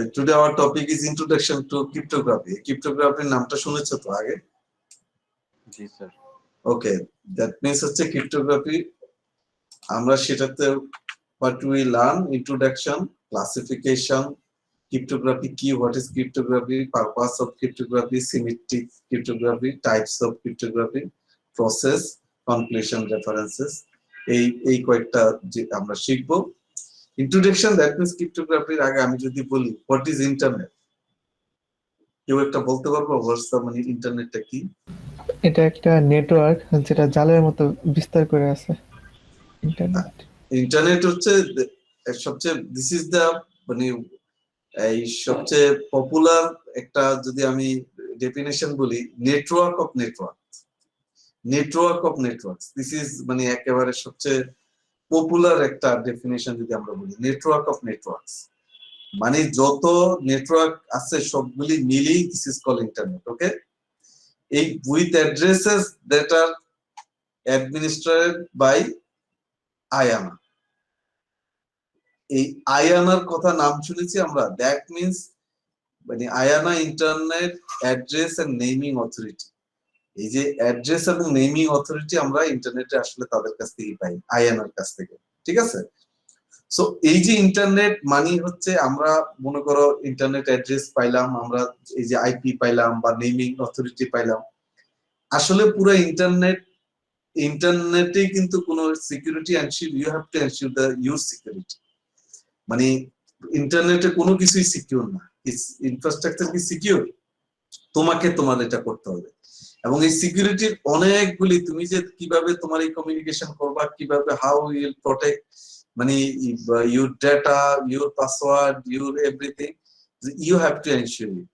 Today our topic is introduction to cryptography. Cryptography নামটা শুনেছো তো আগে? জি স্যার। Okay, that means হচ্ছে cryptography আমরা সেটাতে what we learn introduction, classification, cryptography কি, what is cryptography, purpose of cryptography, symmetric cryptography, types of cryptography, process, conclusion, references. এই কয়েকটা যে আমরা শিখবো। Introduction, that means cryptography আগে আমি যদি বলি what is internet, কেউ একটা বলতে পারবো what's the মানে ইন্টারনেটটা কি? এটা একটা নেটওয়ার্ক যেটা জালের মতো বিস্তার করে আছে। ইন্টারনেট হচ্ছে সবচেয়ে দিস ইজ দ্য মানে এই সবচেয়ে পপুলার একটা, যদি আমি ডেফিনেশন বলি, network of networks, network of networks, this is মানে একেবারে সবচেয়ে পপুলার একটা ডেফিনেশন যদি আমরা বলি, নেটওয়ার্ক অফ নেটওয়ার্কস মানে যত নেটওয়ার্ক আছে সবগুলি মিলিয়ে this is call internet. Okay, এই with addresses that are administered by IANA. এই আয়ানার কথা নাম শুনেছি আমরা, দ্যাট মিনস মানে IANA internet address and naming authority. এই যে অ্যাড্রেস এবং নেমিং অথরিটি আমরা ইন্টারনেটে আসলে তাদের কাছ থেকে পাই, আয়ানার কাছ থেকে। ঠিক আছে, সো এই যে ইন্টারনেট মানি হচ্ছে আমরা মনে করো ইন্টারনেট অ্যাড্রেস পাইলাম, আমরা এই যে আইপি পাইলাম বা নেমিং অথরিটি পাইলাম, আসলে পুরো ইন্টারনেটে কিন্তু কোনো security ensure, you have to ensure the your security. মানে ইন্টারনেটে কোনো কিছুই সিকিউর না, ইনফ্রাস্ট্রাকচার কি সিকিউর, তোমাকে তোমার এটা করতে হবে। এবং এই সিকিউরিটির অনেকগুলি, তুমি যে কিভাবে তোমার এই কমিউনিকেশন করবা, কিভাবে হাউ উইল প্রটেক্ট মানে your data, your password, your everything, you have to ensure it.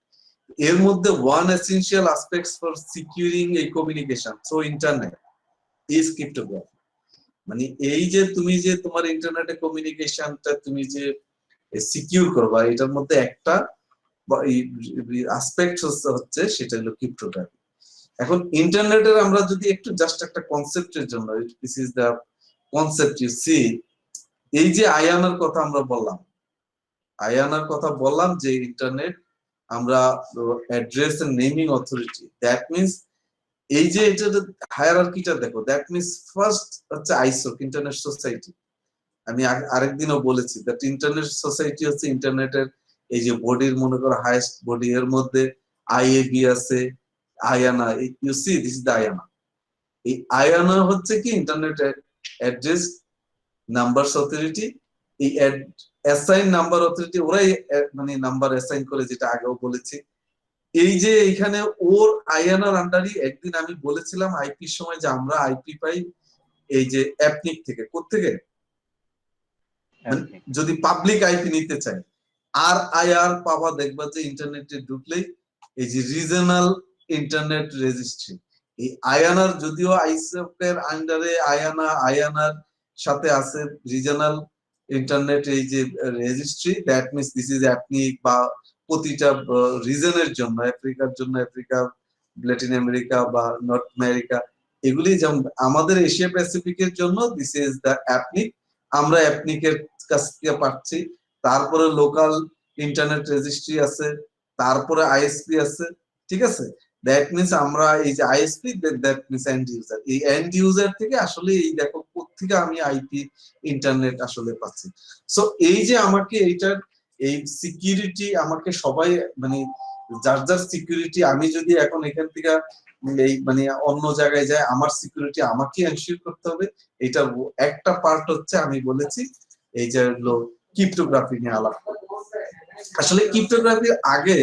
এর মধ্যে one essential aspects for securing এই communication through internet is cryptography. মানে এই যে তুমি যে তোমার ইন্টারনেটে কমিউনিকেশনটা তুমি যে সিকিউর করবা, এটার মধ্যে একটা অ্যাসপেক্ট হচ্ছে সেটা হলো ক্রিপ্টোগ্রাফি। এখন ইন্টারনেটের আমরা যদি একটু জাস্ট একটা কনসেপ্টের জন্য, this is the concept you see, এই যে আয়ানার কথা আমরা বললাম, আয়ানার কথা বললাম যে ইন্টারনেট আমরা address and naming authority, that means এই যে এটা হায়ারার্কিটা দেখো, দ্যাট মিনস ফার্স্ট হচ্ছে আইসোক, ইন্টারনেট সোসাইটি। আমি আরেকদিনও বলেছি দ্যাট ইন্টারনেট সোসাইটি হচ্ছে ইন্টারনেটের এই যে বডির মনে করো হাইয়েস্ট বডি, এর মধ্যে আইএবি আছে, IANA, you see this is the IANA. এই আয়ানা হচ্ছে কি ইন্টারনেট অ্যাড্রেস নাম্বারস অথরিটি, এই অ্যাসাইন নাম্বার অথরিটি, ওরাই মানে নাম্বার অ্যাসাইন করে, যেটা আগেও বলেছি। এই যে এখানে ওর আয়ানার আন্ডারই একদিন আমি বলেছিলাম আইপির সময় যে আমরা আইপি পাই এই যে অ্যাপনিক থেকে, কোত্থেকে যদি পাবলিক আইপি নিতে চাই, আর আইআর পাওয়া দেখবা যে ইন্টারনেটে ঢুকলেই এই যে রিজনাল ইন্টারনেট রেজিস্ট্রি, এই আয়ানার, যদিও আইসেফের আন্ডারে আয়ানার সাথে আছে রিজনাল ইন্টারনেট এই যে registry, that means this is APNIC, বা প্রতিটা রিজনের জন্য, আফ্রিকার জন্য আফ্রিকা, ল্যাটিন আমেরিকা বা নর্থ আমেরিকা, এগুলি যেমন আমাদের এশিয়া প্যাসিফিকের জন্য দিস ইজ দ্য অ্যাপনিক, আমরা অ্যাপনিকের কাছ থেকে পাচ্ছি। তারপরে লোকাল ইন্টারনেট রেজিস্ট্রি আছে, তারপরে আইএসপি আছে। ঠিক আছে, দ্যাট মিনস আমরা এই যে ISP, that means and user, এই এন্ড ইউজার থেকে আসলে এই দেখো কোত্থেকে আমি আইপি ইন্টারনেট আসলে পাচ্ছি। সো এই যে আমাকে এইটার এই সিকিউরিটি আমাকে সবাই মানে যার যার সিকিউরিটি, আমি যদি এখন এখান থেকে এই মানে অন্য জায়গায় যাই, আমার সিকিউরিটি আমাকে এনশিওর করতে হবে। এটা একটা পার্ট হচ্ছে আমি বলেছি এই যে হলো ক্রিপ্টোগ্রাফি নিয়ে আলাপ। আসলে ক্রিপ্টোগ্রাফির আগে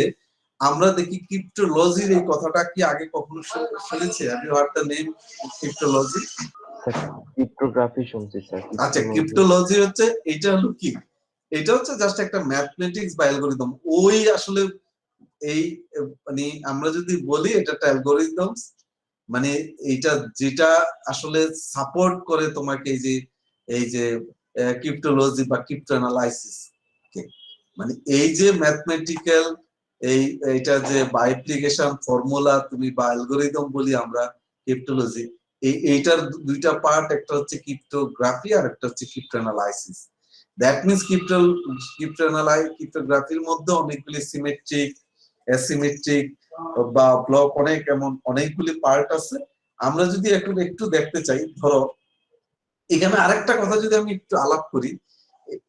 আমরা দেখি ক্রিপ্টোলজির এই কথাটা কি আগে কখনো শুনেছি? Have you heard the name cryptology? Cryptography শুনছি স্যার। আচ্ছা, ক্রিপ্টোলজি হচ্ছে এটা হলো কি, এটা হচ্ছে জাস্ট একটা ম্যাথমেটিক্স বা অ্যালগরিদম। ওই আসলে এই মানে আমরা যদি বলি এটা একটা অ্যালগরিদমস, মানে এইটা যেটা আসলে সাপোর্ট করে তোমাকে এই যে ক্রিপ্টোলজি বা ক্রিপ্টো অ্যানালাইসিস, মানে এই যে ম্যাথমেটিক্যাল এইটা যে বা অ্যাপ্লিকেশন ফর্মুলা তুমি বা অ্যালগরিদম বলি আমরা ক্রিপ্টোলজি, এইটার দুইটা পার্ট, একটা হচ্ছে ক্রিপ্টোগ্রাফি আর একটা হচ্ছে ক্রিপ্টো অ্যানালাইসিস। দ্যাট মিনস ক্রিপ্টোগ্রাফির মধ্যে অনেকগুলি সিমেট্রিক, অ্যাসিমেট্রিক বা ব্লক অনেকগুলি পার্ট আছে। আমরা যদি একটু দেখতে চাই, ধরো এখানে আরেকটা কথা যদি আমি একটু আলাপ করি,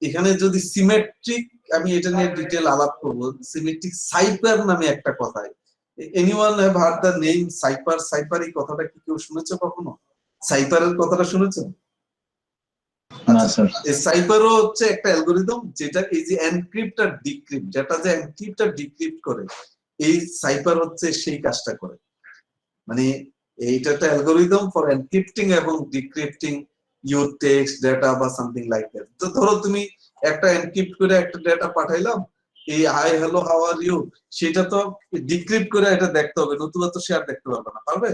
এখানে যদি সিমেট্রিক, আমি এটা নিয়ে ডিটেল আলাপ করবো। সিমেট্রিক সাইফার নামে একটা কথা, anyone have heard the name cipher? Cipher এই কথাটা কি কেউ শুনেছো কখনো? সাইফারের কথাটা শুনেছো? না স্যার। এই সাইফারও হচ্ছে একটা অ্যালগরিদম, যেটা এই যে এনক্রিপ্ট আর ডিক্রিপ্ট, যেটা যে এনক্রিপ্ট আর ডিক্রিপ্ট করে, এই সাইফার হচ্ছে সেই কাজটা করে। মানে এইটা একটা অ্যালগরিদম ফর এনক্রিপ্টিং এবং ডিক্রিপ্টিং ইউর টেক্সট, ডেটা বা সামথিং লাইক দ্যাট। তো ধরো তুমি একটা এনক্রিপ্ট করে একটা ডেটা পাঠাইলাম, এই hi hello how are you, সেটা তো ডিক্রিপ্ট করে এটা দেখতে হবে, নতুবা তো শেয়ার দেখতে পারবে না, পারবে?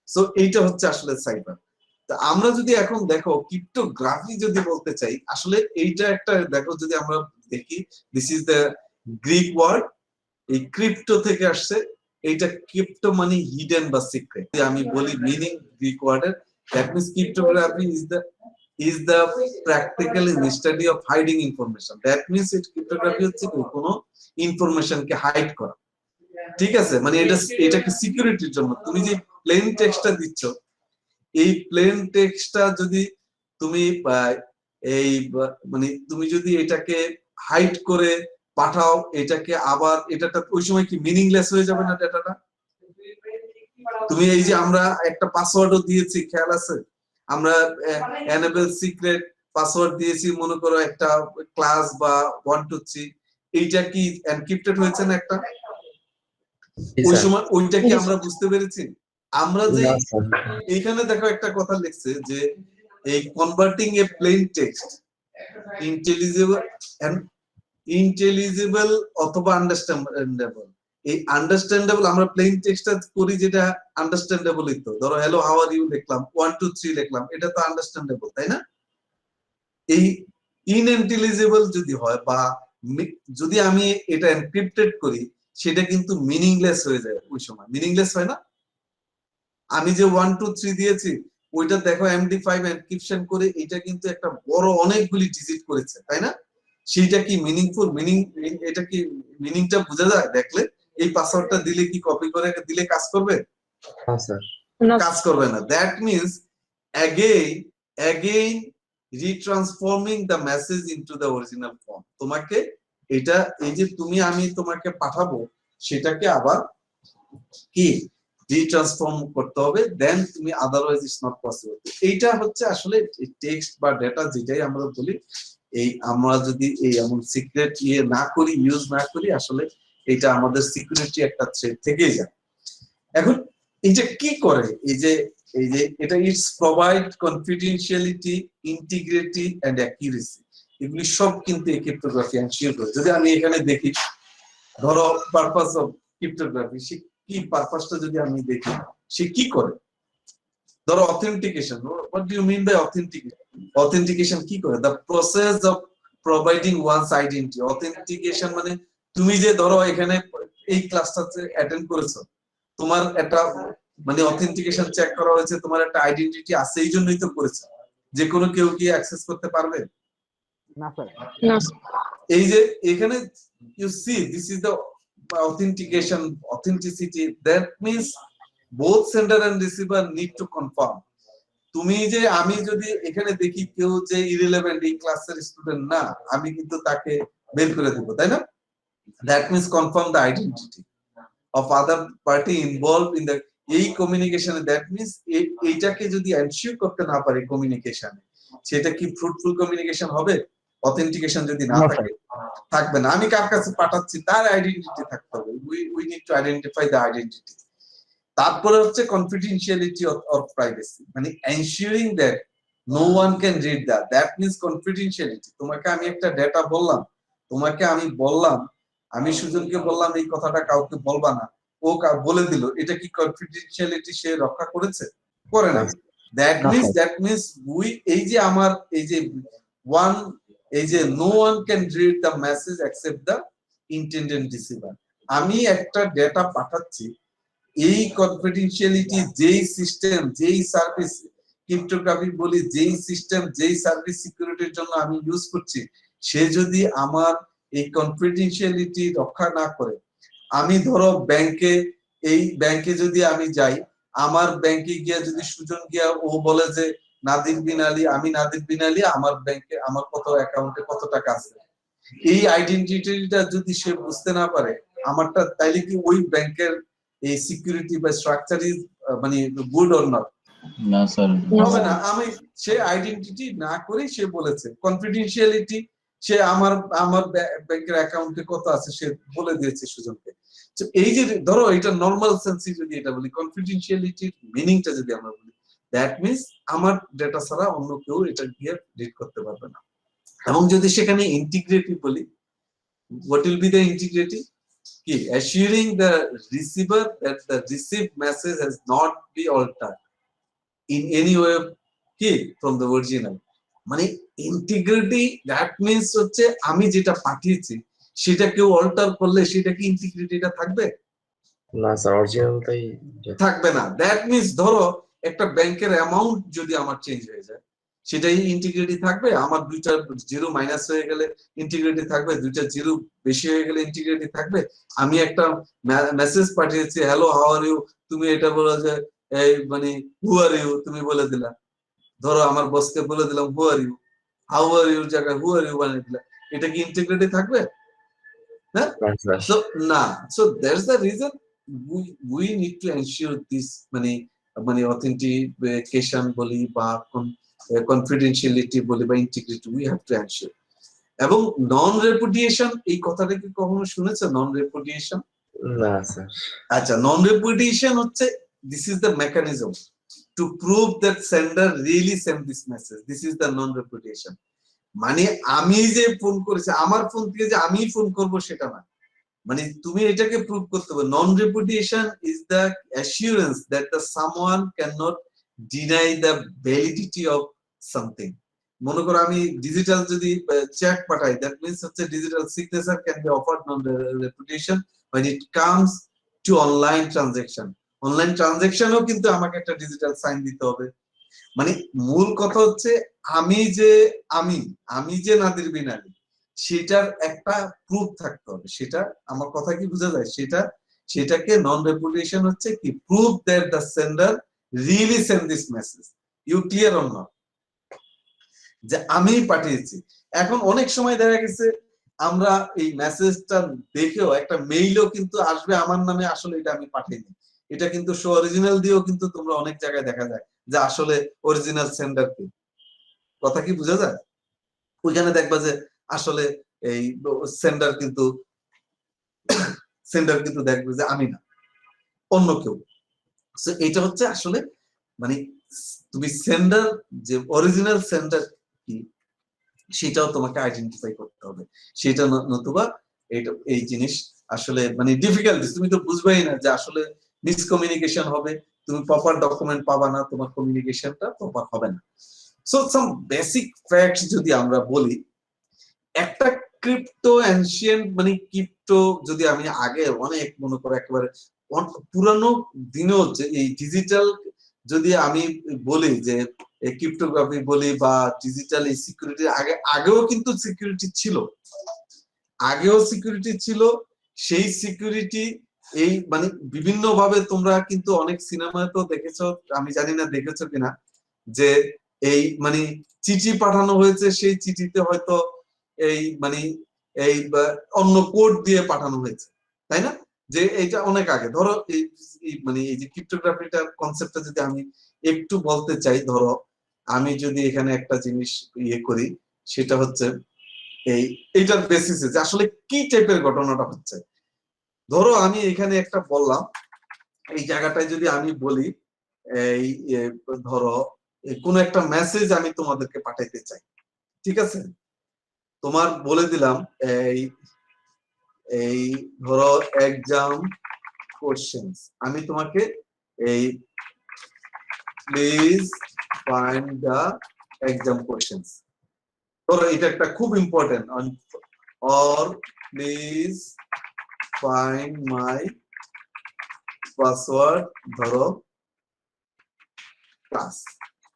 সো এইটা হচ্ছে আসলে সাইফার। আমরা যদি এখন দেখো ক্রিপ্টোগ্রাফি যদি বলতে চাই, আসলে এইটা একটা দেখো, যদি আমরা দেখি, this is the Greek word, এই ক্রিপ্টো থেকে আসছে। এইটা ক্রিপ্টো মানে হিডেন বা সিক্রেট। আমি বলি মিনিং গ্রিক ওয়ার্ডের, that means cryptography is the practical study of hiding information. That means cryptography হচ্ছে কোনো ইনফরমেশন কে হাইড করা, ঠিক আছে? মানে এটা কি সিকিউরিটির জন্য। তুমি যে প্লেন টেক্সটটা দিচ্ছ, এই প্লেন টেক্সটটা যদি তুমি তুমি যদি এটাকে হাইড করে পাঠাও, এটাকে আবার এটাটা ওই সময় কি মিনিংলেস হয়ে যাবে না ডেটাটা? তুমি এই যে আমরা একটা পাসওয়ার্ডও দিয়েছি, খেয়াল আছে? আমরা এনেবল সিক্রেট পাসওয়ার্ড দিয়েছি, মনে করো একটা ক্লাস বা 1 2 3, এইটা কি এনক্রিপ্টেড হয়েছে না একটা? ওই সময় ওইটা কি আমরা বুঝতে পেরেছি? আমরা যে এইখানে দেখো একটা কথা লিখছে যে এই কনভার্টিং এ প্লেন টেক্সট ইন্টেলিজিবল অথবা আন্ডারস্ট্যান্ডেবল। এই আন্ডারস্ট্যান্ডেবল আমরা প্লেন টেক্সটটা করি, যেটা আন্ডারস্ট্যান্ডেবলই তো। ধরো হ্যালো হাউ আর ইউ লিখলাম, 1 2 3 লিখলাম, এটা তো আন্ডারস্ট্যান্ডেবল, তাই না? এই ইনইন্টেলিজিবল যদি হয় বা যদি আমি এটা এনক্রিপ্টেড করি, সেটা কিন্তু মিনিংলেস হয়ে যায়। ওই সময় মিনিংলেস হয় না? আমি যে 1 2 3 দিয়েছি, ওইটা দেখো MD5 এনক্রিপশন করে এটা কিন্তু একটা বড় অনেকগুলি ডিজিট করেছে, তাই না? সেইটা কি মিনিংফুল? এটা কি মিনিংটা বোঝা যায় দেখলে? এই পাসওয়ার্ডটা দিলে কি কপি করে দিলে কাজ করবে? হ্যাঁ স্যার। কাজ করবে না। That means again retransforming the message into the original form. তোমাকে এটা এই যে আমি তোমাকে পাঠাবো, সেটাকে আবার কি রিট্রান্সফর্ম করতে হবে, দেন তুমি, আদারওয়াইজ ইটস নট পসিবল। এইটা হচ্ছে আসলে টেক্সট বা ডেটা, যেটাই আমরা বলি, এই আমরা যদি এই এমন সিক্রেট না করি, ইউজ না করি, আসলে এটা আমাদের সিকিউরিটি একটা থ্রেট থেকেই যায়। এখন এটা কি করে? এই যে এটা its provide confidentiality, integrity and accuracy. এগুলি সব কিন্তু এই ক্রিপ্টোগ্রাফি এনশিওর করে। যদি আমি এখানে দেখি, ধরো পারপাস অফ ক্রিপ্টোগ্রাফি, সে কি পারপাসটা যদি আমি দেখি, সে কি করে? ধরো authentication. What do you mean by authentication? Authentication কি করে? The process of providing one's identity. Authentication মানে তুমি যে ধরো এখানে এই ক্লাসটাতে অ্যাটেন্ড করেছো, তোমার একটা মানে অথেন্টিকেশন চেক করা হয়েছে, তোমার একটা আইডেন্টিটি আছে, এই জন্যই তো করেছে। যে কোনো কেউ কি অ্যাক্সেস করতে পারবে? না স্যার। না। এই যে এখানে you see, this is the authentication, authenticity. That means both sender and receiver need to confirm. তুমি যে আমি যদি এখানে দেখি কেউ যে ইররিলেভেন্ট, এই ক্লাসের স্টুডেন্ট না, আমি কিন্তু তাকে বের করে দেব, তাই না? That means confirm the identity of other party involved in the এই কমিউনিকেশনে। দ্যাট মিন্স এইটাকে যদি এনশিওর করতে না পারি কমিউনিকেশনে, সেটা কি ফ্রুটফুল কমিউনিকেশন হবে? অথেন্টিকেশন যদি না থাকে, থাকবে না। আমি কার কাছে পাঠাচ্ছি তার আইডেন্টিটি থাকতে হবে। We need to identify the identity. তারপরে হচ্ছে কনফিডেন্সিয়ালিটি অর প্রাইভেসি, মানে ensuring that no one can read that. That means confidentiality. তোমাকে আমি একটা ডেটা বললাম, আমি সুজনকে বললাম এই কথাটা কাউকে বলবা না, ও বলে দিল, এটা কি কনফিডেন্সিয়ালিটি সে রক্ষা করেছে? করে না। দ্যাট মিন্স এই যে আমার এই যে ওয়ান, এই যে no one can read the message except the intended receiver. আমি একটা ডেটা পাঠাচ্ছি, এই কনফিডেন্সিয়ালিটি যেই সিস্টেম, যেই সার্ভিস ক্রিপ্টোগ্রাফি বলি, যেই সিস্টেম যেই সার্ভিস সিকিউরিটির জন্য আমি ইউজ করছি, সে যদি আমার এই কনফিডেন্সিয়ালিটি রক্ষা না করে, আমি ধরো ব্যাংকে যদি আমি যাই, আমার ব্যাংকে গিয়ে যদি সুজন গিয়া ও বলে যে নাদির বিন আলী, আমি নাদির বিন আলী, আমার ব্যাংকে আমার কত অ্যাকাউন্টে কত টাকা আছে, এই আইডেন্টিটিটা যদি সে বুঝতে না পারে আমারটা, তাইলে কি ওই ব্যাংকের এই সিকিউরিটি বা স্ট্রাকচার ইজ মানে গুড অর নট? না স্যার। হবে না। আমি সে আইডেন্টিটি না করে সে বলেছে কনফিডেন্সিয়ালিটি, সে আমার ব্যাংকের অ্যাকাউন্টে কত আছে সে বলে দিয়েছে সুজনকে। তো এই যে ধরো এটা নরমাল সেন্সে যদি এটা বলি, কনফিডেন্সিয়ালিটির মিনিংটা যদি আমরা বলি, দ্যাট মিন্স আমার ডেটা ছাড়া অন্য কেউ এটা গিয়ে রিড করতে পারবে না। এবং যদি সেখানে ইন্টিগ্রিটি বলি, what will be the integrity? কি assuring the receiver that the received message has not been altered in any way কি from the original. মানে ইন্টিগ্রিটি দ্যাট মিন্স হচ্ছে আমি যেটা পাঠিয়েছি সেটা কেউ অল্টার করলে সেটা কি ইন্টিগ্রিটিটা থাকবে? না স্যার, অরিজিনালটাই থাকবে না। দ্যাট মিন্স ধরো একটা ব্যাংকের অ্যামাউন্ট যদি আমার চেঞ্জ হয়ে যায়, সেটাই ইন্টিগ্রিটি থাকবে? আমার দুইটা জিরো মাইনাস হয়ে গেলে ইন্টিগ্রিটি থাকবে? দুইটা জিরো বেশি হয়ে গেলে ইন্টিগ্রিটি থাকবে? আমি একটা মেসেজ পাঠিয়েছি, হ্যালো হাউ আর ইউ, তুমি এটা বলো যে এই মানে হু আর ইউ তুমি বলে দিলা, ধরো আমার বসকে বলে দিলাম who are you, how are your জায়গায় হু আর ইউ বানিয়ে দিলাম, এটা কি ইন্টিগ্রিটি থাকবে? হ্যাঁ, so না, so that's the reason we need to ensure this মানে authentication বলি বা confidentiality বলি বা integrity, we have to ensure. এবং নন রেপুডিয়েশন, এই কথাটা কি কখনো শুনেছো? নন রেপুডিয়েশন? না স্যার। আচ্ছা, নন রেপুডিয়েশন হচ্ছে this is the mechanism to prove that sender really sent this message. This is the non repudiation. মানে আমি যে ফোন করেছি, আমার ফোন থেকে যে আমি ফোন করব সেটা না, মানে তুমি এটাকে প্রুভ করতে হবে। Non repudiation is the assurance that the someone cannot deny the validity of something. মনে করো আমি ডিজিটাল যদি চেক পাঠাই, দ্যাট মিন্স হচ্ছে digital signature can be offered non repudiation when it comes to online transaction. Online ট্রানজাকশনও কিন্তু আমাকে একটা ডিজিটাল সাইন দিতে হবে। মানে মূল কথা হচ্ছে আমি যে নাদির বিন আলী, সেটার একটা প্রুফ থাকতে হবে। সেটা আমার কথা কি বোঝা যায়? সেটাকে নন রেপুডিয়েশন হচ্ছে কি proof that the sender really send this message. You clear or not? যে আমি পাঠিয়েছি। এখন অনেক সময় দেখা গেছে আমরা এই মেসেজটা দেখেও একটা মেইলও কিন্তু আসবে আমার নামে, আসলে এটা আমি পাঠাইনি, এটা কিন্তু শো অরিজিনাল দিয়েও কিন্তু তোমরা অনেক জায়গায় দেখা যায় যে আসলে অরিজিনাল সেন্ডার কে। কথা কি বোঝা যায়? ওইখানে দেখবা যে আসলে এই সেন্ডার কিন্তু দেখবে যে আমি না, অন্য কেউ। এটা হচ্ছে আসলে মানে তুমি সেন্ডার যে অরিজিনাল সেন্ডার কি সেটাও তোমাকে আইডেন্টিফাই করতে হবে। সেটা নতুবা এই জিনিস আসলে মানে ডিফিকাল্ট, তুমি তো বুঝবেই না যে আসলে মিসকমিউনিকেশন হবে, তুমি প্রপার ডকুমেন্ট পাবা না, তোমার কমিউনিকেশনটা প্রপার হবে না। সো সাম বেসিক ফ্যাক্টস যদি আমরা বলি, একটা ক্রিপ্টো এনশিয়েন্ট মানে ক্রিপ্টো যদি আমি আগে অনেক মনে করো একেবারে পুরানো দিনেও যে এই ডিজিটাল যদি আমি বলি যে ক্রিপ্টোগ্রাফি বলি বা ডিজিটাল এই সিকিউরিটি, আগেও কিন্তু সিকিউরিটি ছিল, সেই সিকিউরিটি এই মানে বিভিন্ন ভাবে তোমরা কিন্তু অনেক সিনেমাতেও দেখেছো, আমি জানি না দেখেছো কিনা, যে এই মানে চিঠি পাঠানো হয়েছে, সেই চিঠিতে হয়তো এই মানে এই অন্য কোড দিয়ে পাঠানো হয়েছে, তাই না? যে এটা অনেক আগে। ধরো এই মানে এই যে ক্রিপ্টোগ্রাফিটার কনসেপ্টটা যদি আমি একটু বলতে চাই, ধরো আমি যদি এখানে একটা জিনিস ইয়ে করি, সেটা হচ্ছে এইটার বেসিসে যে আসলে কি টাইপের ঘটনাটা হচ্ছে। ধরো আমি এখানে একটা বললাম, এই জায়গাটায় যদি আমি বলি এই ধরো কোন একটা মেসেজ আমি তোমাদেরকে পাঠাইতে চাই, ঠিক আছে? তোমার বলে দিলাম এই ধরো এক্সাম কোশ্চেন্স, আমি তোমাকে এই please find the exam questions, ধরো এটা একটা খুব important, or please find my password ধরো ক্লাস,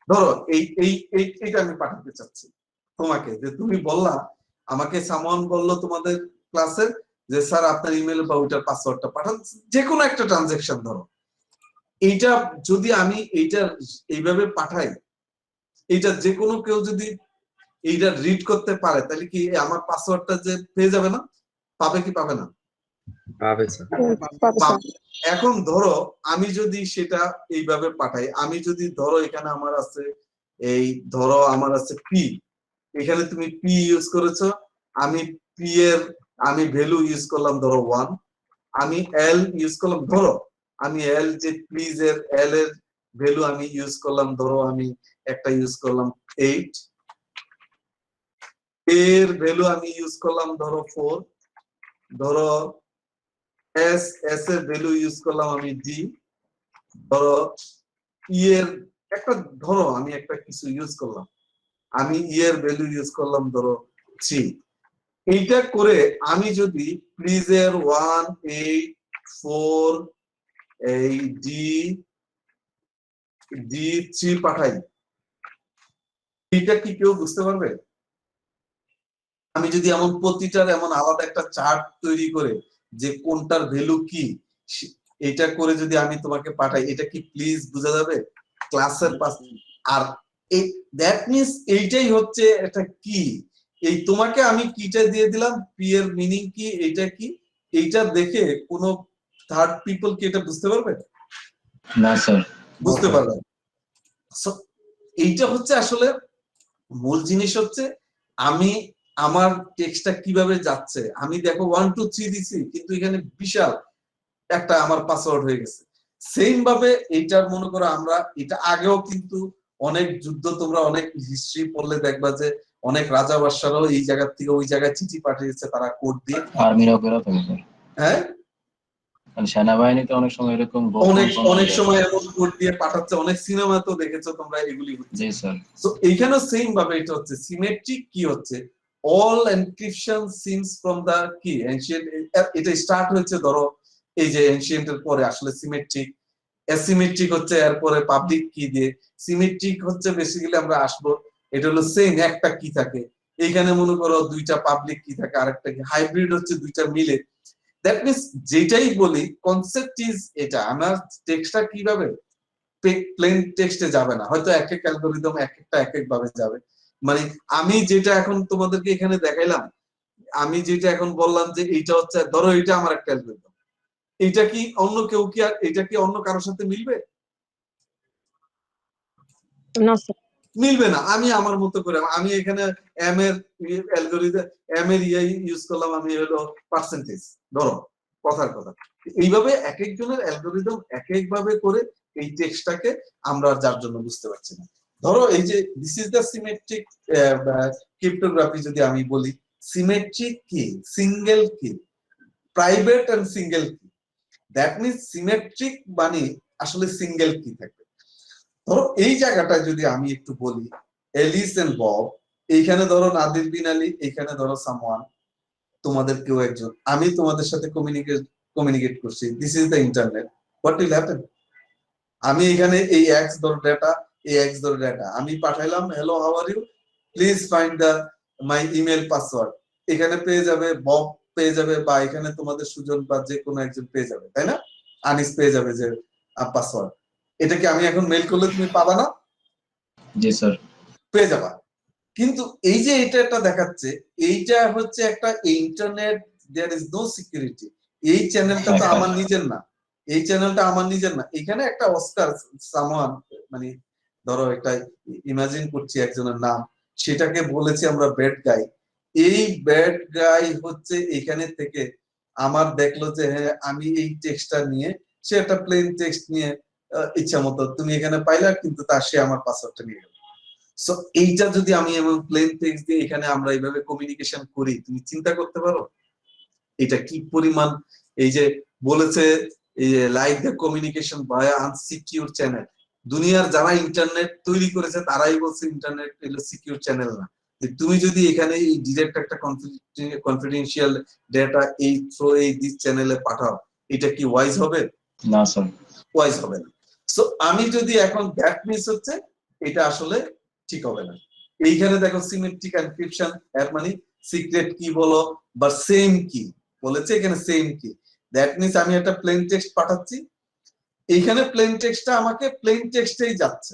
ধরো এইটা আমি পাঠাতে চাচ্ছি তোমাকে, যে তুমি বললা আমাকে, সামওয়ান বললো তোমাদের ক্লাসের যে স্যার আপনার ইমেল বা ওইটার পাসওয়ার্ডটা পাঠান, যে কোনো একটা ট্রানজেকশন ধরো, এইটা যদি আমি এইটা এইভাবে পাঠাই, এইটা যে কোনো কেউ যদি এইটা রিড করতে পারে, তাহলে কি আমার পাসওয়ার্ডটা যে পেয়ে যাবে না? পাবে কি পাবে না? পাবে স্যার। এখন ধরো আমি যদি সেটা এইভাবে পাঠাই, আমি যদি ধরো এখানে আমার আছে এই, ধরো আমার আছে পি, এখানে তুমি পি ইউজ করেছো, আমি পি এর আমি ভ্যালু ইউজ করলাম ধরো 1, আমি এল ইউজ করলাম, ধরো আমি এল যে প্লিজ এর এল এর ভ্যালু আমি ইউজ করলাম, ধরো আমি একটা ইউজ করলাম 8, এর ভ্যালু আমি ইউজ করলাম ধরো 4, ধরো এস এর ভ্যালু ইউজ করলাম আমি ডি, ধরো ই এর একটা, ধরো আমি একটা কিছু ইউজ করলাম, আমি ই এর ভ্যালু ইউজ করলাম ধরো 3। এইটা করে আমি যদি প্লিজ এর 1 8 4 এই ডি 3 পাঠাই, এটা কি কেউ বুঝতে পারবে? আমি যদি এমন প্রতিটার এমন আলাদা একটা চার্ট তৈরি করে যে কোনটার ভ্যালু কি, এটা করে যদি আমি তোমাকে পাঠাই, এটা কি প্লিজ বোঝা যাবে ক্লাসের পাস? আর এই দ্যাট মিন্স এইটাই হচ্ছে এটা কি, এই তোমাকে আমি কিটা দিয়ে দিলাম, পি এর মিনিং কি, এইটা কি, এইটা দেখে কোনো থার্ড পিপল কি এটা বুঝতে পারবে? না স্যার। বুঝতে পারবে। এইটা হচ্ছে আসলে মূল জিনিস হচ্ছে আমি আমার টেক্সটটা কিভাবে যাচ্ছে, আমি দেখো 1 2 3 দিছি, কিন্তু এখানে বিশাল একটা আমার পাসওয়ার্ড হয়ে গেছে। সেম ভাবে এইটার মনে করো আমরা এটা আগেও কিন্তু অনেক যুদ্ধ, তোমরা অনেক হিস্ট্রি পড়লে দেখবা যে অনেক রাজা বাদশারাও এই জায়গা থেকে ওই জায়গায় চিঠি পাঠিয়েছে তারা কোড দিয়ে। আর্মিরাও করে থাকে স্যার। হ্যাঁ, মানে সেনাবাহিনীতে অনেক সময় এরকম অনেক সময় এমন কোড দিয়ে পাঠাচ্ছে, অনেক সিনেমাতেও দেখেছো তোমরা এগুলি হচ্ছে। জি স্যার। সো এইখানেও সেম ভাবে এটা হচ্ছে সিমেট্রিক কি হচ্ছে, all encryption seems from the key ancient, এটা স্টার্ট হয়েছে ধরো এই যে এনশিয়েন্টের পরে আসলে সিমেট্রিক, অ্যাসিমেট্রিক হচ্ছে এরপরে পাবলিক কি দিয়ে, সিমেট্রিক হচ্ছে বেসিক্যালি আমরা আসবো, এটা হলো সেম একটা কি থাকে, এইখানে মনে করো দুইটা পাবলিক কি থাকে, আরেকটা কি, হাইব্রিড হচ্ছে দুইটা মিলে। দ্যাট মিন্স যেটাই বলি কনসেপ্ট ইজ এটা, আমার টেক্সটটা কিভাবে প্লেন টেক্সটে যাবে না, হয়তো এক এক অ্যালগরিদম এক একটা এক এক ভাবে যাবে। মানে আমি যেটা এখন তোমাদেরকে এখানে দেখাইলাম, আমি যেটা এখন বললাম যে এইটা হচ্ছে, ধরো এটা আমার একটা অ্যালগরিদম, এটা কি অন্য কেউ কি আর এটা কি অন্য কারোর সাথে মিলবে? না স্যার। মিলবে না। আমি আমার মতো করে, আমি এখানে এম এর অ্যালগরিদম, এম এর ইউজ করলাম আমি হলো পার্সেন্টেজ, ধরো কথার কথা। এইভাবে এক একজনের অ্যালগরিদম এক এক ভাবে করে এই টেক্সটটাকে আমরা যার জন্য বুঝতে পারছি না। ধরো এই যে this is the symmetric cryptography, যদি আমি বলি সিমেট্রিক কি, সিঙ্গেল কি, প্রাইভেট এন্ড সিঙ্গেল কি, দ্যাট মিন্স সিমেট্রিক মানে আসলে সিঙ্গেল কি থাকবে। ধরো এই জায়গাটায় যদি আমি একটু বলি এলিস এন্ড বব, এইখানে ধরো নাদির বিন আলী, এইখানে ধরো সামওয়ান, তোমাদের কেউ একজন, আমি তোমাদের সাথে কমিউনিকেট করছি, this is the internet, what will happen? আমি এখানে এই এক্স ধরো ডেটা, এই এক্স ধরো ডেটা আমি পাঠাইলাম, hello how are you, please find the my email password, এখানে পেয়ে যাবে, বব পেয়ে যাবে, বা এখানে তোমাদের সুজন বা যে কোনো একজন পেয়ে যাবে, তাই না? আনিস পেয়ে যাবে যে পাসওয়ার্ড, এটা কি আমি এখন মেল করলে তুমি পাবা না? জি স্যার। পেয়ে যাবা। কিন্তু এই যে এটা একটা দেখাচ্ছে, এইটা হচ্ছে একটা internet, there is no security, এই চ্যানেলটা তো আমার নিজের না, এই চ্যানেলটা আমার নিজের না, এখানে একটা অস্কার সামওয়ান, মানে ধরো একটা ইমাজিন করছি একজনের নাম, সেটাকে বলেছি আমরা ব্যাড গাই, এই ব্যাড গাই হচ্ছে এখানে থেকে আমার দেখলো যে হ্যাঁ আমি এই টেক্সটটা নিয়ে, সে একটা প্লেন টেক্সট নিয়ে ইচ্ছা মতো তুমি এখানে পাইলা, কিন্তু তার সে আমার পাসওয়ার্ডটা নিয়ে গেল। সো এইটা যদি আমি এবং প্লেন টেক্সট দিয়ে এখানে আমরা এইভাবে কমিউনিকেশন করি, তুমি চিন্তা করতে পারো এটা কি পরিমাণ, এই যে বলেছে এই যে like the communication via unsecure channel, দুনিয়ার যারা ইন্টারনেট তৈরি করেছে তারাই বলছে ইন্টারনেট হলো সিকিউর চ্যানেল না। তুমি যদি এখানে এই ডিরেক্ট একটা কনফিডেন্সিয়াল ডেটা এই থ্রু এই দিস চ্যানেলে পাঠাও, এটা কি ওয়াইজ হবে? না স্যার, ওয়াইজ হবে না। সো আমি যদি এখন দ্যাট মিন্স হচ্ছে এটা আসলে ঠিক হবে না। এইখানে দেখো সিমেট্রিক এনক্রিপশন, এর মানে সিক্রেট কি বলো বা সেম কি বলেছে, এখানে সেম কি, দ্যাট মিন্স আমি একটা প্লেন টেক্সট পাঠাচ্ছি, এইখানে প্লেন টেক্সটটা আমাকে প্লেন টেক্সটেই যাচ্ছে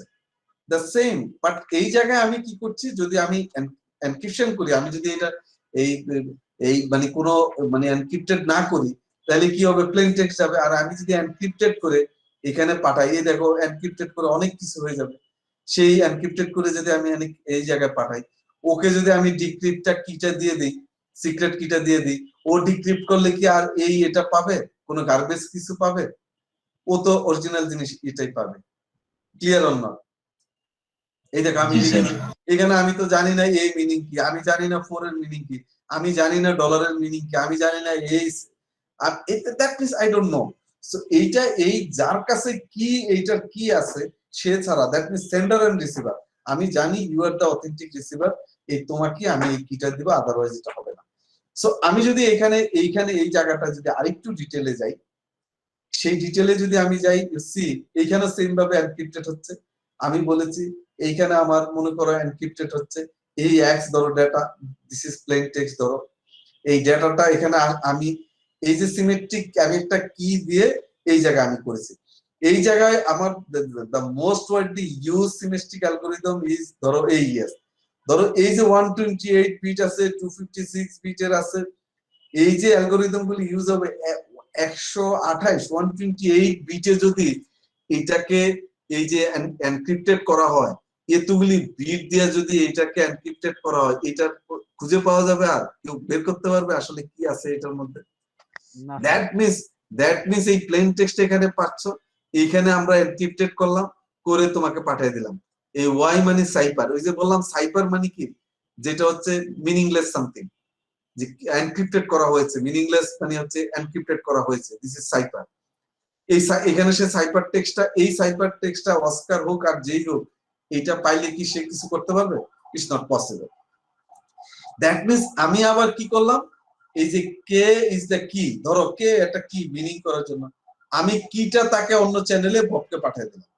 দ্য সেম, বাট এই জায়গায় আমি কি করছি, যদি আমি এনক্রিপশন করি, আমি যদি এটা এই এই মানে কোনো মানে এনক্রিপ্টেড না করি, তাহলে কি হবে, প্লেন টেক্সট যাবে। আর আমি যদি এনক্রিপ্টেড করে এখানে পাঠাই, এই দেখো এনক্রিপ্টেড করে অনেক কিছু হয়ে যাবে। সেই এনক্রিপ্টেড করে যদি আমি এই জায়গায় পাঠাই, ওকে যদি আমি ডিক্রিপ্টটা কিটা দিয়ে দিই, সিক্রেট কিটা দিয়ে দিই, ও ডিক্রিপ্ট করলে কি আর এটা পাবে, কোনো গার্বেজ কিছু পাবে? ও তো অরিজিনাল জিনিস এটাই পাবে। Clear on not? এই দেখো আমি জি স্যার। লিখেছি এখানে, আমি তো জানি না এই মিনিং কি, আমি জানি না 4 এর মিনিং কি, আমি জানি না ডলারের মিনিং কি, আমি জানি না এই, আর that means I don't know. So এইটা এই যার কাছে কি এইটার কি আছে সে ছাড়া, that means sender and receiver, আমি জানি you are the authentic receiver, এই তোমাকে আমি এই কিটা দিব, আদারওয়াইজ এটা হবে না। সো আমি যদি এইখানে এই জায়গাটা যদি আরেকটু ডিটেইলে যাই, সেই ডিটেইলে যদি আমি যাই, সি এইখানে সেম ভাবে এনক্রিপ্টেড হচ্ছে, আমি বলেছি এইখানে আমার মনে করো এনক্রিপ্টেড হচ্ছে এই এক্স ধরো data, this is plane text ধরো, এই ডেটাটা এখানে আমি এই যে সিমেট্রিক আমি একটা কি দিয়ে এই জায়গায় আমি করেছি, এই জায়গায় আমার the most widely use symmetric algorithm is ধরো AES, ধরো এই যে 128 বিট আছে, 256 বিটের আছে, এই যে অ্যালগরিদম গুলো ইউজ হবে 128 বিটে যদি এটাকে এই যে এনক্রিপ্টেড করা হয়, এতগুলি বিট দিয়ে যদি এটাকে এনক্রিপ্টেড করা হয়, এটা খুঁজে পাওয়া যাবে আর কেউ বের করতে পারবে আসলে কি আছে এটার মধ্যে? দ্যাট মিন্স এই প্লেন টেক্সট এখানে পাচ্ছ, এইখানে আমরা এনক্রিপ্টেড করলাম, করে তোমাকে পাঠিয়ে দিলাম। এই ওয়াই মানে সাইপার, ওই যে বললাম সাইপার মানে কি, যেটা হচ্ছে মিনিংলেস সামথিং, যে এনক্রিপ্টেড করা হয়েছে, মিনিংলেস মানে হচ্ছে এনক্রিপ্টেড করা হয়েছে, দিস ইজ সাইপার। এখানে সে সাইপার টেক্সটটা, এই সাইপার টেক্সটটা অস্কার হোক আর যেই হোক, এটা পাইলে কি সে কিছু করতে পারবে? It's not possible. That means আমি আবার কি করলাম, এই যে কে ইজ দ্য কি, ধরো কে একটা কি মিনিং করার জন্য আমি কিটা তাকে অন্য চ্যানেলে ববকে পাঠিয়ে দিলাম।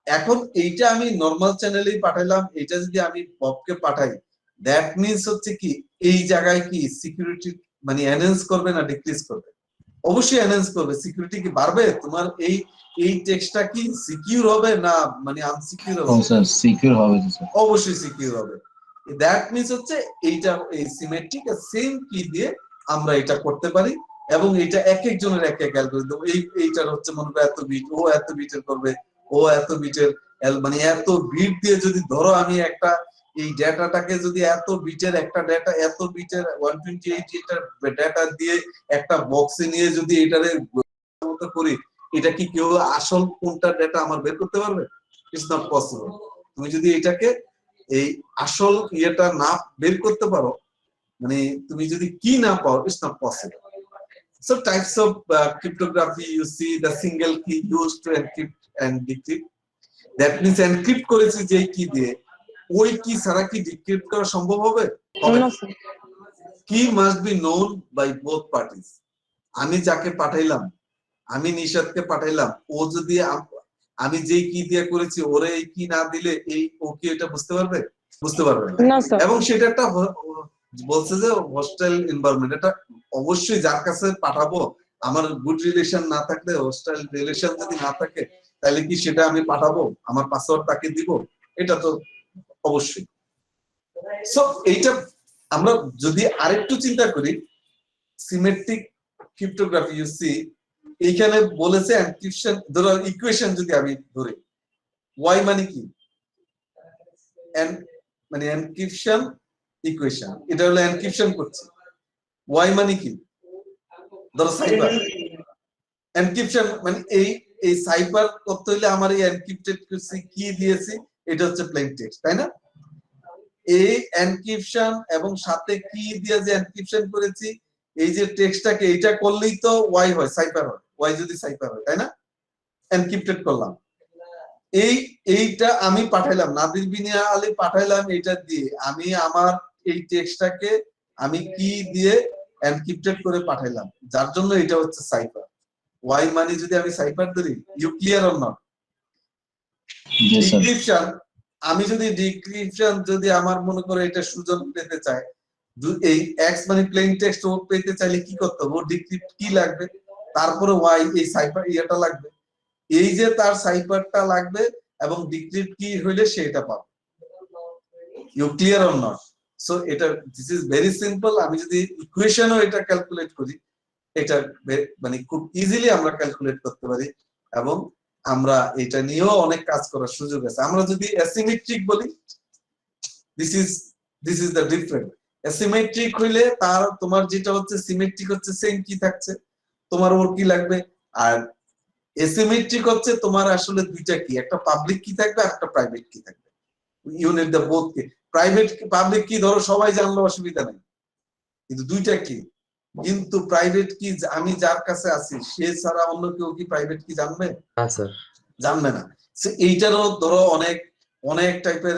এখন এইটা আমি নরমাল চ্যানেলেই পাঠাইলাম, এটা যদি আমি ববকে পাঠাই, দ্যাট মিন্স হচ্ছে কি এই জায়গায় কি সিকিউরিটি মানে এনহ্যান্স করবে না ডিক্রিজ করবে? অবশ্যই এনহ্যান্স করবে। সিকিউরিটি কি বাড়বে? তোমার এই টেক্সটটা কি সিকিউর হবে না মানে আনসিকিউর হবে? স্যার সিকিউর হবে স্যার। অবশ্যই সিকিউর হবে। দ্যাট মিন্স হচ্ছে এইটা এই সিমেট্রিক সেম কি দিয়ে আমরা এটা করতে পারি, এবং এটা এক একজনের এক এক অ্যালগরিদম, এইটার হচ্ছে মনে করো এত বিট, ও এত বিটের করবে, ও এত বিটের, মানে এত বিট দিয়ে যদি ধরো আমি একটা এই ডেটাটাকে যদি এত বিটের একটা ডেটা, এত বিটের 128 এটার ডেটা দিয়ে একটা বক্সে নিয়ে যদি এটারে মতো করি, এটা কি কেউ আসল কোনটা ডেটা আমার বের করতে পারবে? It's not possible. তুমি যদি এটাকে এই আসল ইয়েটা না বের করতে পারো, মানে তুমি যদি কি না পাও, it's not possible. So types of cryptography, you see the single key used to encrypt and decrypt. That means encrypt করেছি যে কি দিয়ে, ওই কি ছাড়া কি ডিক্রিপ্ট করা সম্ভব হবে? Key must be known by both parties. আমি যাকে পাঠাইলাম, আমি নিশাদকে পাঠাইলাম, ও যদি আমি যেই কি দিয়ে করেছি ওরে এই কি না দিলে ও কি এটা বুঝতে পারবে? বুঝতে পারবে না। এবং সেটা একটা বলছে যে হোস্টাইল এনভায়রনমেন্ট, এটা অবশ্যই যার কাছে পাঠাবো আমার গুড রিলেশন না থাকলে, হোস্টাইল রিলেশন যদি না থাকে, তাহলে কি সেটা আমি পাঠাবো, আমার পাসওয়ার্ড তাকে দিব? এটা তো অবশ্যই। সো এইটা আমরা যদি আরেকটু চিন্তা করি, সিমেট্রিক ক্রিপ্টোগ্রাফি ইউ সি, এইখানে বলেছে এনক্রিপশন, ধরো ইকুয়েশন যদি আমি ধরি, ওয়াই মানে কি, মানে এনক্রিপশন ইকুয়েশন, এটা হলো এনক্রিপশন করছে, ওয়াই মানে কি, ধরো সাইবার এনক্রিপশন মানে এই সাইবার করতে হলে আমার এই এনক্রিপ্টেড করছি কি দিয়েছি, এটা হচ্ছে প্লেন টেক্সট, তাই না? এই এনক্রিপশন এবং সাথে কি দিয়ে যে এনক্রিপশন করেছি, এই যে টেক্সটটাকে এইটা করলেই তো ওয়াই হয়, সাইফার হয়, ওয়াই যদি সাইফার হয়, তাই না? এনক্রিপ্টেড করলাম, এইটা আমি পাঠাইলাম, নাদির বিনিয়া আলী পাঠাইলাম, এটা দিয়ে আমি আমার এই টেক্সটটাকে আমি কি দিয়ে এনক্রিপ্টেড করে পাঠাইলাম, যার জন্য এটা হচ্ছে সাইফার। ওয়াই মানে যদি আমি সাইফার ধরি, you clear or not? Decryption আমি যদি ডিক্রিপশন যদি আমার মনে করে এটা সুযোগ পেতে চাই, এই এক্স মানে প্লেন টেক্সট ও পেতে চাইলে কি করতে হবে, ডিক্রিপ্ট কি লাগবে, তারপরে ওয়াই এই সাইফার ইয়েটা লাগবে, এই যে তার সাইফারটা লাগবে এবং ডিক্রিপ্ট কি হইলে সে এটা পাবে। You clear or not? So এটা দিস ইজ ভেরি সিম্পল। আমি যদি ইকুয়েশনও এটা ক্যালকুলেট করি, এটা মানে খুব ইজিলি আমরা ক্যালকুলেট করতে পারি এবং আমরা এটা নিয়েও অনেক কাজ করার সুযোগ আছে। আমরা যদি অ্যাসিমেট্রিক বলি, this is the different. Asymmetric হইলে তার তোমার যেটা হচ্ছে সিমেট্রিক হচ্ছে সেম কি থাকছে, তোমার ওর কি লাগবে। আর অ্যাসিমেট্রিক হচ্ছে তোমার আসলে দুইটা কি, একটা পাবলিক কি থাকবে আর একটা প্রাইভেট কি থাকবে। ইউ নিড দ্য বোথ কি। প্রাইভেট পাবলিক কি ধরো সবাই জানলো অসুবিধা নেই, কিন্তু দুইটা কি, কিন্তু প্রাইভেট কি আমি যার কাছে আছি সে ছাড়া অন্য কেউ কি প্রাইভেট কি জানবে? হ্যাঁ স্যার। জানবে না। এইটারও ধরো অনেক অনেক টাইপের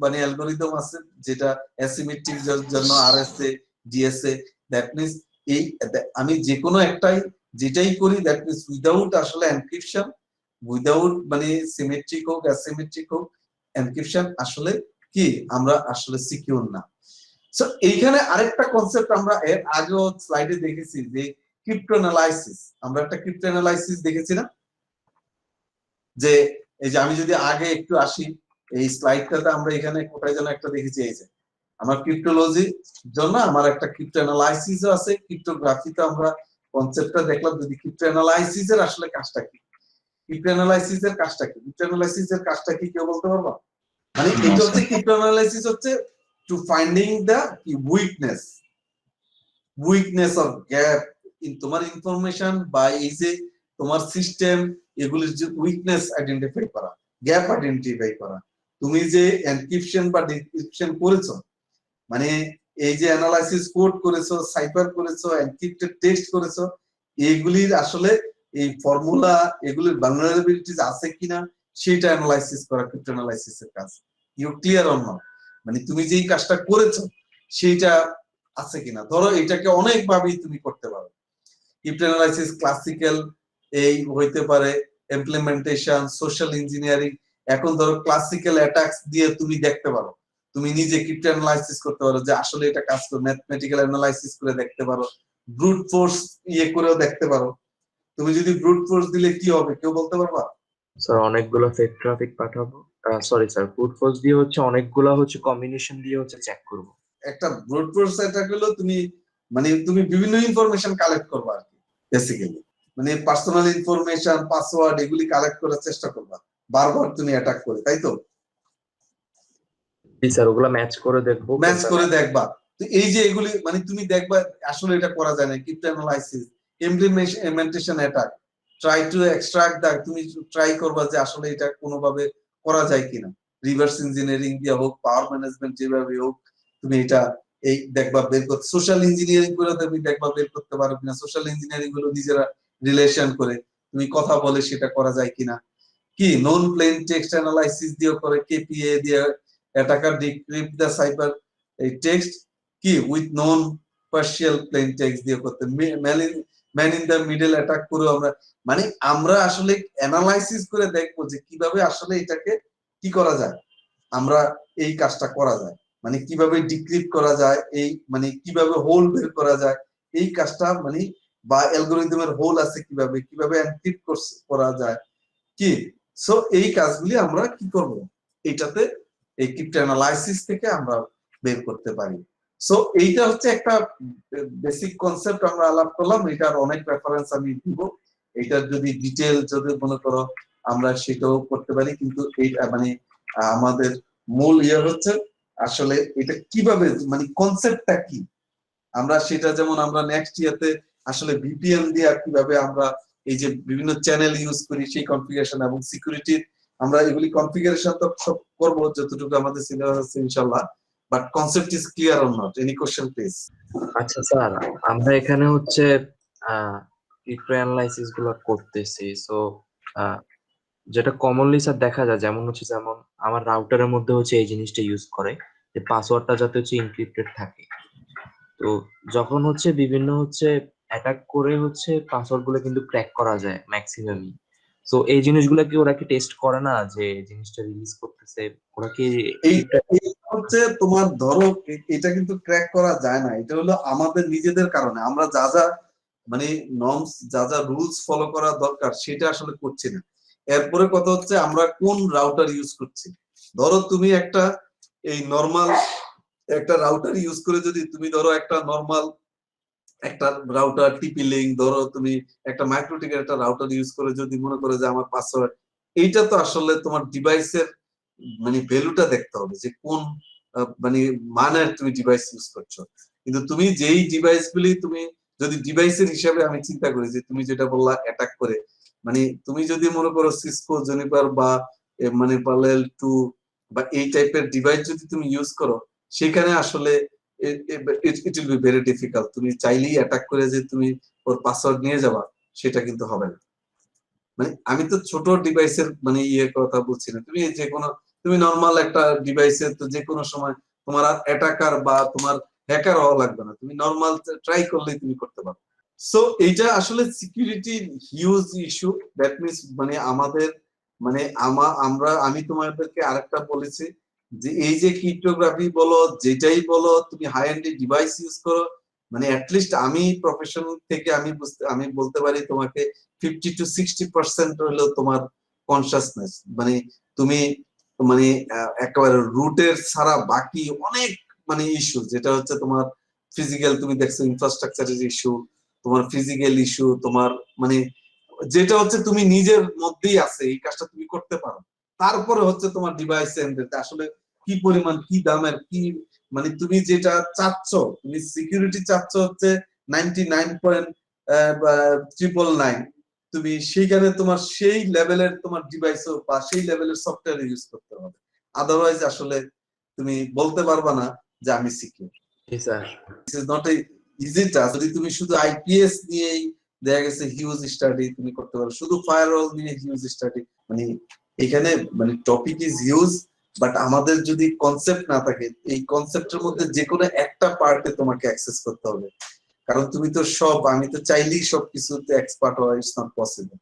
মানে অ্যালগরিদম আছে যেটা অ্যাসিমেট্রিক জন্য আরএসএ ডিএসএ, দ্যাট মিন্স এই আমি যে কোনো একটাই যেটাই করি দ্যাট মিন্স উইদাউট আসলে এনক্রিপশন, উইদাউট মানে সিমেট্রিক হোক অ্যাসিমেট্রিক হোক, এনক্রিপশন আসলে কি আমরা আসলে সিকিউর না। সো এইখানে আরেকটা কনসেপ্ট আমরা এর আগেও স্লাইডে দেখেছি যে ক্রিপ্টোঅ্যানালাইসিস। আমরা একটা ক্রিপ্টোঅ্যানালাইসিস দেখেছি না, যে এই যে আমি যদি আগে একটু আসি এই স্লাইডটাতে, আমরা এখানে কোথায় যেন একটা দেখেছি, এই যে আমার ক্রিপ্টোলজির জন্য আমার একটা ক্রিপ্টোঅ্যানালাইসিসও আছে, ক্রিপ্টোগ্রাফিতে আমরা কনসেপ্টটা দেখলাম। যদি ক্রিপ্টোঅ্যানালাইসিসের আসলে কাজটা কি, ক্রিপ্টোঅ্যানালাইসিসের কাজটা কি, ক্রিপ্টোঅ্যানালাইসিসের কাজটা কি কেউ বলতে পারবা? মানে এটা হচ্ছে ক্রিপ্টোঅ্যানালাইসিস হচ্ছে to finding the weakness of gap in তোমার ইনফরমেশন বা এই যে তোমার সিস্টেম, এগুলির যে উইকনেস আইডেন্টিফাই করা, গ্যাপ আইডেন্টিফাই করা। তুমি যে এনক্রিপশন বা ডিক্রিপশন করেছো, মানে এই যে অ্যানালাইসিস কোড করেছো, সাইফার করেছো, এনক্রিপ্টেড টেক্সট করেছো, এগুলির আসলে এই ফর্মুলা, এগুলির ভালনারেবিলিটিস আছে কিনা সেটা অ্যানালাইসিস করা ক্রিপ্টোঅ্যানালাইসিসের কাজ। You clear on not? মানে তুমি যেই কাজটা করেছো সেইটা আছে কিনা। ধরো এটাকে অনেক ভাবেই তুমি করতে পারো। ক্রিপ্টোঅ্যানালাইসিস ক্লাসিক্যাল এই হইতে পারে, ইমপ্লিমেন্টেশন, সোশ্যাল ইঞ্জিনিয়ারিং। এখন ধরো ক্লাসিক্যাল অ্যাটাকস দিয়ে তুমি দেখতে পারো, তুমি নিজে ক্রিপ্টোঅ্যানালাইসিস করতে পারো যে আসলে এটা কাজ করে, ম্যাথমেটিক্যাল অ্যানালাইসিস করে দেখতে পারো, ব্রুট ফোর্স ইয়ে করেও দেখতে পারো। তুমি যদি ব্রুট ফোর্স দিলে কি হবে কেউ বলতে পারবা? স্যার অনেকগুলো ফেক ট্রাফিক পাঠাবো। সরি স্যার, ব্রুট ফোর্স দিয়ে হচ্ছে অনেকগুলো হচ্ছে কম্বিনেশন দিয়ে হচ্ছে চেক করব। একটা ব্রুট ফোর্স অ্যাটাক হলো তুমি মানে তুমি বিভিন্ন ইনফরমেশন কালেক্ট করবা আর কি, বেসিক্যালি মানে পার্সোনাল ইনফরমেশন, পাসওয়ার্ড এগুলি কালেক্ট করার চেষ্টা করবা বারবার তুমি অ্যাটাক করে, তাই তো? জি স্যার, ওগুলো ম্যাচ করে দেখবো। ম্যাচ করে দেখবা। তো এই যে এগুলি মানে তুমি দেখবা আসলে এটা করা যায় না। Cryptanalysis, implementation attack, try to extract the, তুমি ট্রাই করবা যে আসলে এটা কোনোভাবে করা যায় কিনা, রিভার্স ইঞ্জিনিয়ারিং দিয়ে হোক, পাওয়ার ম্যানেজমেন্ট যেভাবে হোক, তুমি এটা এই দেখবা বের করতে। সোশ্যাল ইঞ্জিনিয়ারিং করে তুমি দেখবা বের করতে পারো কিনা, সোশ্যাল ইঞ্জিনিয়ারিং গুলো নিজেরা রিলেশন করে তুমি কথা বলে সেটা করা যায় কিনা। কি নন প্লেন টেক্সট অ্যানালাইসিস দিয়ে করে, কেপিএ দিয়ে অ্যাটাকার ডিক্রিপ্ট দ্য সাইফার এই টেক্সট কি with non partial plane text দিয়ে করতে, man in the middle attack করে আমরা মানে আমরা আসলে অ্যানালাইসিস করে দেখবো যে কিভাবে আসলে এটাকে কি করা যায়, আমরা এই কাজটা করা যায়, মানে কিভাবে ডিক্রিপ্ট করা যায়, এই মানে কিভাবে হোল বের করা যায় এই কাজটা, মানে বা অ্যালগরিদমের হোল আছে কিভাবে কিভাবে এনক্রিপ্ট করা যায় কি। সো এই কাজগুলি আমরা কি করব এটাতে, এই ক্রিপ্টোঅ্যানালাইসিস থেকে আমরা বের করতে পারি। সো এইটা হচ্ছে একটা বেসিক কনসেপ্ট আমরা আলাপ করলাম। এটার অনেক রেফারেন্স আমি দিব, এটার যদি ডিটেইল যদি মনে করো আমরা সেটাও করতে পারি, কিন্তু এই মানে আমাদের মূল ইয়ে হচ্ছে আসলে এটা কিভাবে মানে কনসেপ্টটা কি, আমরা সেটা যেমন আমরা নেক্সট ইয়াতে আসলে ভিপিএন দিয়ে কিভাবে আমরা এই যে বিভিন্ন চ্যানেল ইউজ করি সেই কনফিগারেশন এবং সিকিউরিটি আমরা এগুলি কনফিগারেশন তো সব করব যতটুকু আমাদের সিলেবাস আছে ইনশাআল্লাহ। But concept is clear or not? Any question please? আচ্ছা স্যার, আমরা এখানে হচ্ছে ক্রিপ্টো অ্যানালাইসিস গুলো করতেছি। সো যেটা কমনলি স্যার দেখা যায়, যেমন আমার রাউটারের মধ্যে হচ্ছে এই জিনিসটা ইউজ করে যে পাসওয়ার্ডটা যাতে হচ্ছে এনক্রিপ্টেড থাকে। তো যখন হচ্ছে বিভিন্ন হচ্ছে অ্যাটাক করে হচ্ছে পাসওয়ার্ড গুলো কিন্তু ক্র্যাক করা যায় ম্যাক্সিমামই। সো এই জিনিসগুলো কি ওরা কি টেস্ট করে না যে জিনিসটা রিলিজ করতেছে ওরা কি এইটা এইটা হচ্ছে তোমার ধরো এটা কিন্তু ক্র্যাক করা যায় না, এটা হলো আমাদের নিজেদের কারণে আমরা যা যা মানে নর্মস যা যা রুলস ফলো করা দরকার সেটা আসলে করছি না। এরপরে কথা হচ্ছে আমরা কোন রাউটার ইউজ করছি। ধরো তুমি একটা এই নর্মাল একটা রাউটার ইউজ করে যদি তুমি ধরো একটা নর্মাল একটা রাউটার টিপি লিঙ্ক, ধরো তুমি একটা মাইক্রোটিকের একটা রাউটার ইউজ করে যদি মনে করে যে আমার পাসওয়ার্ড, এইটা তো আসলে তোমার ডিভাইসের মানে ভ্যালুটা দেখতে হবে যে কোন মানে মানের তুমি ডিভাইস ইউজ করছো। কিন্তু তুমি যেই ডিভাইসগুলি তুমি যদি ডিভাইসের হিসাবে আমি চিন্তা করি যে তুমি যেটা বললা অ্যাটাক করে, মানে তুমি যদি মনে করো সিসকো জুনিপার বা মানে পার্লেল 2 বা এই টাইপের ডিভাইস যদি তুমি ইউজ করো, সেখানে আসলে it will be very difficult. তুমি চাইলেই অ্যাটাক করে যে তুমি ওর পাসওয়ার্ড নিয়ে যাবা, সেটা কিন্তু হবে না। মানে আমি তো ছোট ডিভাইসের মানে ইয়ে কথা বলছি না, তুমি যে কোনো তুমি নর্মাল একটা ডিভাইসে তো যে কোনো সময় তোমার আর অ্যাটাকার বা তোমার হ্যাকার হওয়া লাগবে না, তুমি নর্মাল ট্রাই করলেই তুমি করতে পারো। সো এইটা আসলে security huge issue. That means মানে আমাদের মানে আমি তোমাদেরকে আরেকটা বলেছি যে এই যে ক্রিপ্টোগ্রাফি বলো যেটাই বলো তুমি হাই এন্ড ডিভাইস ইউজ করো, মানে অ্যাটলিস্ট আমি প্রফেশন থেকে আমি বলতে পারি তোমাকে 50 to 60% হলো তোমার কনসাসনেস, মানে তুমি মানে একেবারে রুটের ছাড়া বাকি অনেক মানে ইস্যু যেটা হচ্ছে তোমার ফিজিক্যাল, তুমি দেখছো ইনফ্রাস্ট্রাকচারের ইস্যু, তোমার ফিজিক্যাল ইস্যু, তোমার মানে যেটা হচ্ছে তুমি নিজের মধ্যেই আছে এই কাজটা তুমি করতে পারো। তারপরে হচ্ছে তোমার ডিভাইস আসলে কি পরিমাণ কি দামের কি মানে তুমি যেটা চাচ্ছ, তুমি সিকিউরিটি চাচ্ছ হচ্ছে 99.999, তুমি সেইখানে তোমার সেই লেভেলের তোমার ডিভাইসও বা সেই লেভেলের সফটওয়্যার ইউজ করতে হবে। আদারওয়াইজ আসলে তুমি বলতে পারবা না যে আমি secure. G sir. This is not a easy task. যদি তুমি শুধু আইপিএস নিয়েই দেখা গেছে হিউজ স্টাডি তুমি করতে পারো, শুধু ফায়ারওয়াল নিয়ে হিউজ স্টাডি, মানে এখানে মানে টপিক ইজ হিউজ, বাট আমাদের যদি কনসেপ্ট না থাকে এই কনসেপ্টের মধ্যে যে কোনো একটা পার্টে তোমাকে অ্যাক্সেস করতে হবে। কারণ তুমি তো আমি তো চাইলেই সবকিছুতে এক্সপার্ট হওয়া ইটস নট পসিবল।